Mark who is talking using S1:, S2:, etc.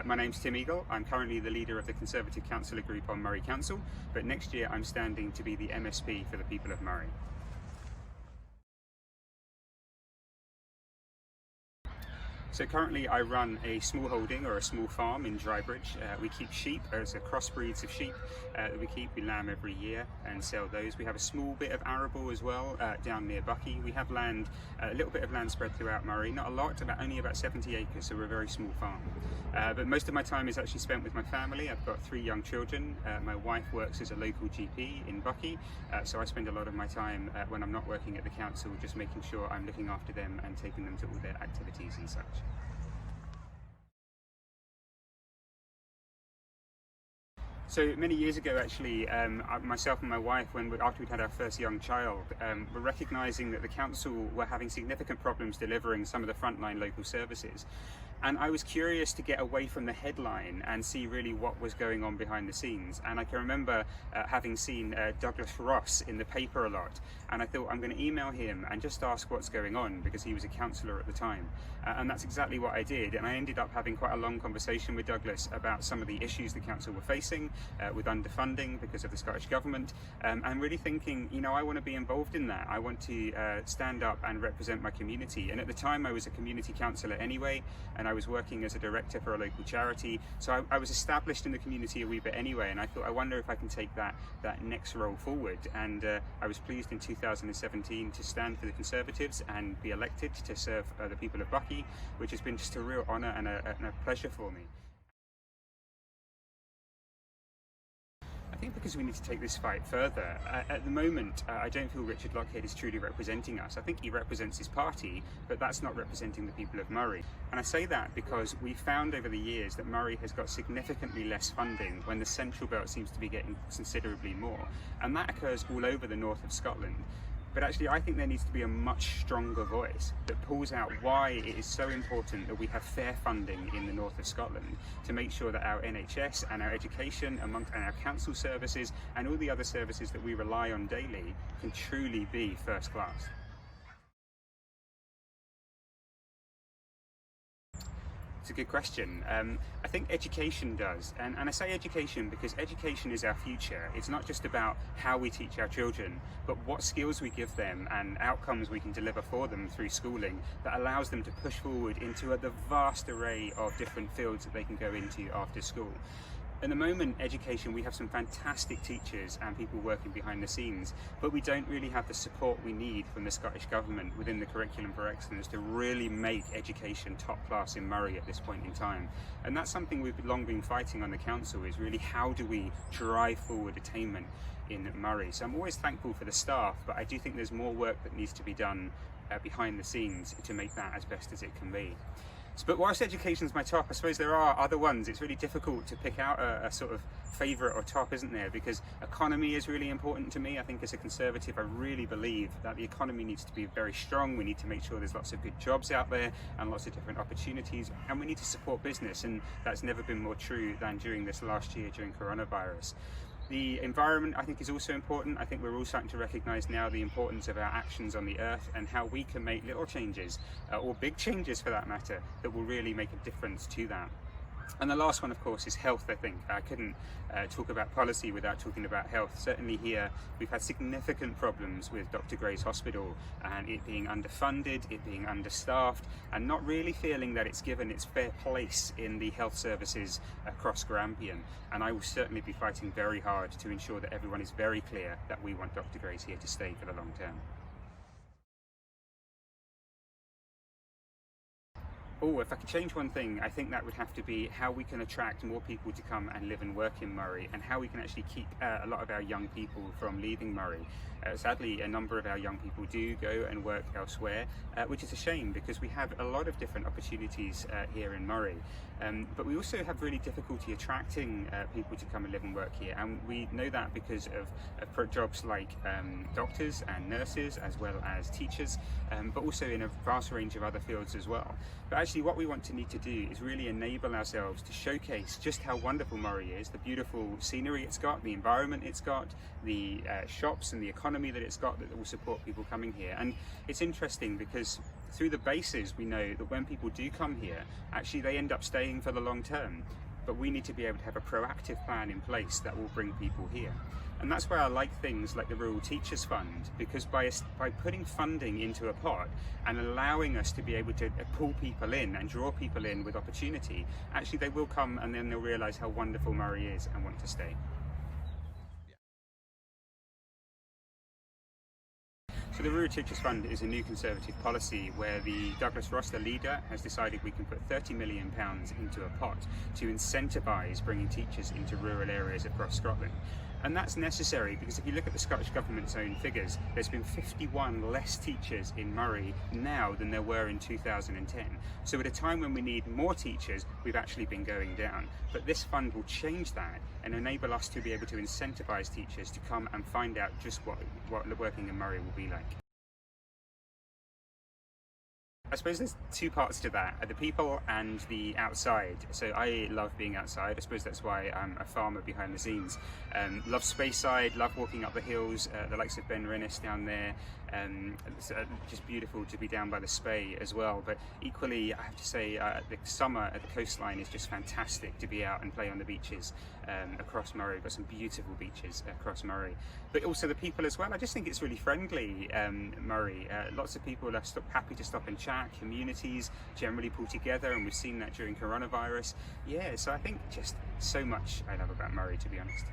S1: My name's Tim Eagle. I'm currently the leader of the Conservative Councillor Group on Murray Council, but next year I'm standing to be the MSP for the people of Murray. So currently I run a small holding or a small farm in Drybridge. We keep sheep. There's a crossbreeds of sheep that we keep. We lamb every year and sell those. We have a small bit of arable as well down near Buckie. We have land, a little bit of land spread throughout Murray. Not a lot, only about 70 acres, so we're a very small farm. But most of my time is actually spent with my family. I've got 3 young children. My wife works as a local GP in Buckie, so I spend a lot of my time when I'm not working at the council just making sure I'm looking after them and taking them to all their activities and such. So many years ago, actually, myself and my wife, after we'd had our first young child, were recognising that the council were having significant problems delivering some of the frontline local services. And I was curious to get away from the headline and see really what was going on behind the scenes. And I can remember having seen Douglas Ross in the paper a lot. And I thought, I'm going to email him and just ask what's going on, because he was a councillor at the time. And that's exactly what I did. And I ended up having quite a long conversation with Douglas about some of the issues the council were facing with underfunding because of the Scottish Government. And really thinking, you know, I want to be involved in that. I want to stand up and represent my community. And at the time I was a community councillor anyway, and I was working as a director for a local charity, so I was established in the community a wee bit anyway, and I thought, I wonder if I can take that next role forward. And I was pleased in 2017 to stand for the Conservatives and be elected to serve the people of Buckie, which has been just a real honour and a pleasure for me. I think because we need to take this fight further. At the moment, I don't feel Richard Lockhead is truly representing us. I think he represents his party, but that's not representing the people of Murray. And I say that because we found over the years that Murray has got significantly less funding when the Central Belt seems to be getting considerably more. And that occurs all over the north of Scotland. But actually, I think there needs to be a much stronger voice that pulls out why it is so important that we have fair funding in the north of Scotland to make sure that our NHS and our education and our council services and all the other services that we rely on daily can truly be first class. It's a good question. I think education does, and I say education because education is our future. It's not just about how we teach our children, but what skills we give them and outcomes we can deliver for them through schooling that allows them to push forward into the vast array of different fields that they can go into after school. At the moment, education, we have some fantastic teachers and people working behind the scenes, but we don't really have the support we need from the Scottish Government within the Curriculum for Excellence to really make education top class in Murray at this point in time. And that's something we've long been fighting on the council, is really how do we drive forward attainment in Murray. So I'm always thankful for the staff, but I do think there's more work that needs to be done behind the scenes to make that as best as it can be. But whilst education's my top, I suppose there are other ones. It's really difficult to pick out a sort of favourite or top, isn't there? Because economy is really important to me. I think as a Conservative, I really believe that the economy needs to be very strong. We need to make sure there's lots of good jobs out there and lots of different opportunities, and we need to support business, and that's never been more true than during this last year during coronavirus. The environment, I think, is also important. I think we're all starting to recognise now the importance of our actions on the earth and how we can make little changes, or big changes for that matter, that will really make a difference to that. And the last one, of course, is health, I think. I couldn't talk about policy without talking about health. Certainly here, we've had significant problems with Dr. Gray's Hospital and it being underfunded, it being understaffed, and not really feeling that it's given its fair place in the health services across Grampian. And I will certainly be fighting very hard to ensure that everyone is very clear that we want Dr. Gray's here to stay for the long term. Oh, if I could change one thing, I think that would have to be how we can attract more people to come and live and work in Murray, and how we can actually keep a lot of our young people from leaving Murray. Sadly, a number of our young people do go and work elsewhere, which is a shame because we have a lot of different opportunities here in Murray. But we also have really difficulty attracting people to come and live and work here, and we know that because of jobs like doctors and nurses, as well as teachers, but also in a vast range of other fields as well. But actually what we want to need to do is really enable ourselves to showcase just how wonderful Murray is, the beautiful scenery it's got, the environment it's got, the shops and the economy economy that it's got that will support people coming here. And it's interesting because through the bases we know that when people do come here, actually they end up staying for the long term. But we need to be able to have a proactive plan in place that will bring people here. And that's why I like things like the Rural Teachers Fund, because by putting funding into a pot and allowing us to be able to pull people in and draw people in with opportunity, actually they will come and then they'll realise how wonderful Murray is and want to stay. So the Rural Teachers Fund is a new Conservative policy where the Douglas Ross, the leader, has decided we can put £30 million into a pot to incentivise bringing teachers into rural areas across Scotland. And that's necessary because if you look at the Scottish Government's own figures, there's been 51 less teachers in Murray now than there were in 2010. So at a time when we need more teachers, we've actually been going down. But this fund will change that and enable us to be able to incentivise teachers to come and find out just what working in Murray will be like. I suppose there's two parts to that, the people and the outside. So I love being outside. I suppose that's why I'm a farmer behind the scenes. Love Speyside, love walking up the hills, the likes of Ben Rinnes down there. It's just beautiful to be down by the Spey as well. But equally, I have to say, the summer at the coastline is just fantastic to be out and play on the beaches across Murray. We've got some beautiful beaches across Murray. But also the people as well. I just think it's really friendly, Murray. Lots of people are happy to stop and chat. Communities generally pull together, and we've seen that during coronavirus. Yeah, so I think just so much I love about Murray, to be honest.